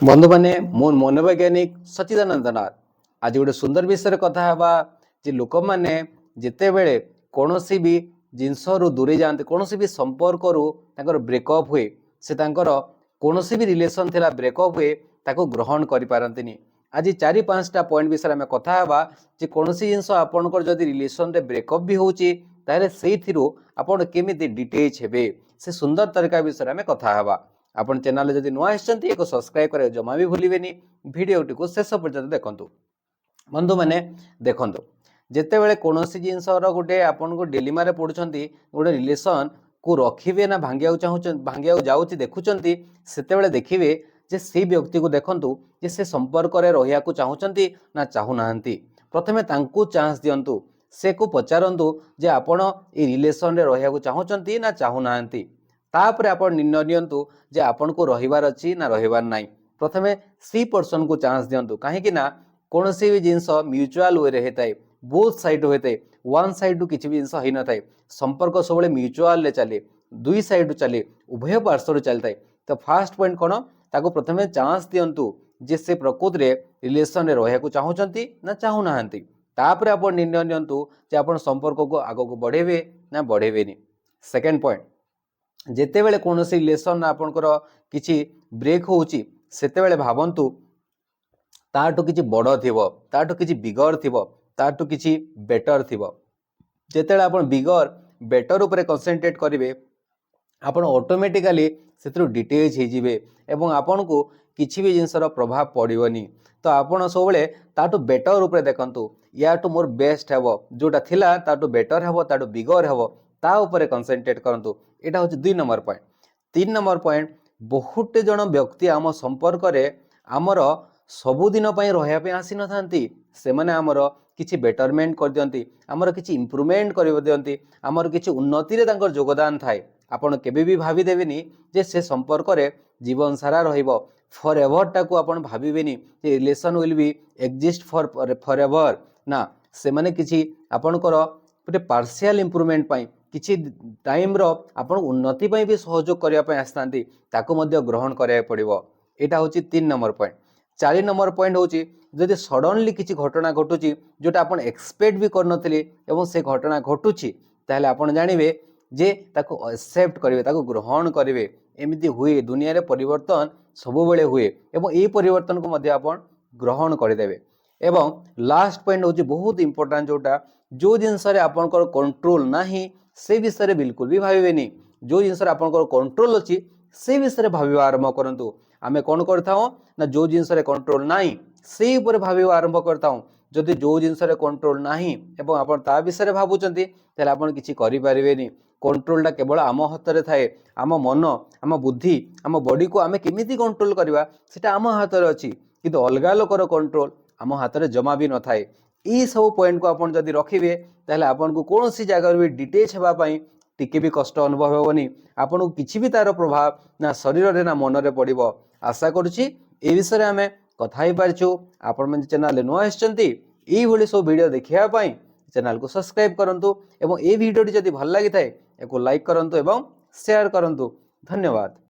बंधु मैंने मो मनोवैज्ञानिक सच्चिदानंद नाथ आज गोटे सुंदर विषय कथा हवा जे लोक मैंने जिते बेले कौन भी जिनस दूरे जाते कौन भी संपर्क ब्रेकअप हुए से कौन भी रिलेशन थिला ब्रेकअप हुए ताको ग्रहण करि पारंतिनी। आज 4-5टा पॉइंट विषय में कथा हवा जे कौन जिनस आपनकर जदि रिलेशन रे ब्रेकअप भी होची ताले सेइथिरु आपण केमिति डिटेच हेबे से सुंदर तरीका विषय में कथा हवा। आपण चैनल जदि नुआ आछंती एको सब्सक्राइब करे जमा भी भूलिबेनी। वीडियोटी को शेष पर्यंत देखंतु। बंधु माने देखंतु जेतेबेले कोनोसी जिनसर गोटे आपन को डिलेमा रे पडुछंती गोटे रिलेशन को रखिबे ना भांगिया जाउची देखुचंती सेतेबेले देखिबे जे से व्यक्ति को देखंतु जे से संपर्क रे रहिया को चाहुचंती ना चाहू नाहंती। प्रथमे तांकू चांस दियंतु से को पचारंतु जे आपण ए रिलेशन रे रहिया को चाहुचंती ना चाहू नाहंती। तापर आपण निर्णय नियंतु जे आपण को रहिबार अछि ना रहिबार नाही। प्रथमे सी पर्सन को चांस दियंतु काहे ना कोनोसी भी जिंस म्यूचुअल वे रे हेताय बोथ साइड होते वन साइड किसी भी जिनस होई न थाए संपर्क सब म्यूचुअल ले चले दुई साइड चले उभय पार्श्व चलता है। तो फास्ट पॉइंट कौन ताको प्रथमे चांस दियंतु जे से प्रकृत रे रिलेशन रे रहिया को चाहुचंती ना चाहू नाहंती। तापर आपण निर्णय नियंतु जे आपण संपर्क को आगो को बढ़ेबे ना बढ़ेबेनी। सेकंड पॉइंट जेतेबेले कोनोसी रिलेशन आपनकर किछि ब्रेक होउची सेतेबेले भाबंतु ताठु किछि बड़ थिबो ताठु किछि बिगर थिबो ताठु किछि बेटर थिबो। जेतेबेले आपण बिगर बेटर ऊपर कंसंट्रेट करिवे आपण ऑटोमेटिकली सेतरु डिटेच हे जिवे एवं आपण को किछि भी जिंसर प्रभाव पड़िबनी। तो आपण सबले ताठु बेटर ऊपर देखंतु याठु मोर बेस्ट हेबो जोटा थिला ताठु बेटर हेबो ताठु बिगर हेबो ता ऊपर कंसंट्रेट करंतु। एटा होछि 2 नंबर पॉइंट। 3 नंबर पॉइंट बहुत जन व्यक्ति आम संपर्क रे आमर सबुदिन रहा आसी न थांती से माने आमर किछि बेटरमेंट कर दियंती आमर किछि इंप्रूवमेंट कर दियंती आमर किछि उन्नति रे तांकर योगदान थाए। आपण केबे भी भाबी देबेनी जे से संपर्क रे जीवन सारा रहिबो फॉर एवर टाकू आपण भाबिबेनी जे relation will be exist forever ना से माने किछि आपणकर गोटे पार्शियल इंप्रूवमेंट पाई किछि टाइम रो आपण उन्नति पाई भी सहयोग करिया पाई आस्तांती ताको मध्य ग्रहण करिया पड़िबो। एटा होछि 3 नंबर पॉइंट। 4 नंबर पॉइंट होछि जदि सडनली किछि घटना घटुची जोटा आपण एक्सपेक्ट भी करनथिले एवं से घटना घटुची ताहले आपण जानिबे जे ताको एक्सेप्ट करिवे ताको ग्रहण करिवे। एमिति हुए दुनिया रे परिवर्तन सब बेले हुए एवं ए परिवर्तन को मध्य आपण ग्रहण करिदेबे। एवं लास्ट पॉइंट होछि बहुत इंपोर्टेंट जोटा जो जिंस रे आपनकर कंट्रोल नाही से विषय रे बिल्कुल भी भाबिबेनी। जो जिंस रे आपनकर कंट्रोल अछि से विषय रे भाबिबा आरंभ करंतु। आमे कोन करथाओ ना जो जिंस रे कंट्रोल नाही से ऊपर भाबिबा आरंभ करथाओ। जदि जो जिंस रे कंट्रोल नाही एवं आपण ता विषय रे भाबुचंती ताले आपण किछि करि परिबेनी। कंट्रोल टा केवल आम हाथ रे थाए आम मन आम बुद्धि आम बॉडी को आमे केमिति कंट्रोल करबा सेटा आम हाथ रे अछि किंतु अलगा लोकर कंट्रोल आम हाथ रे जमा भी न थाए। ई सब पॉइंट को आपण जदि रखिबे ताले आपण को कोनोसी जगह रे डिटेच हेबा पई टिके भी कष्ट अनुभव होबनी। आपण को किछि भी तार प्रभाव ना शरीर रे ना मन रे पड़िबो। आशा करूछि ए विषय आमे कथा ही पारछु। आपण मन चैनल नुआ आछंती एई भली सब वीडियो देखिया पई चैनल को सब्सक्राइब करंतु एवं ए वीडियोटी जदि भल लागि थाए एको लाइक करंतु एवं शेयर करंतु। धन्यवाद।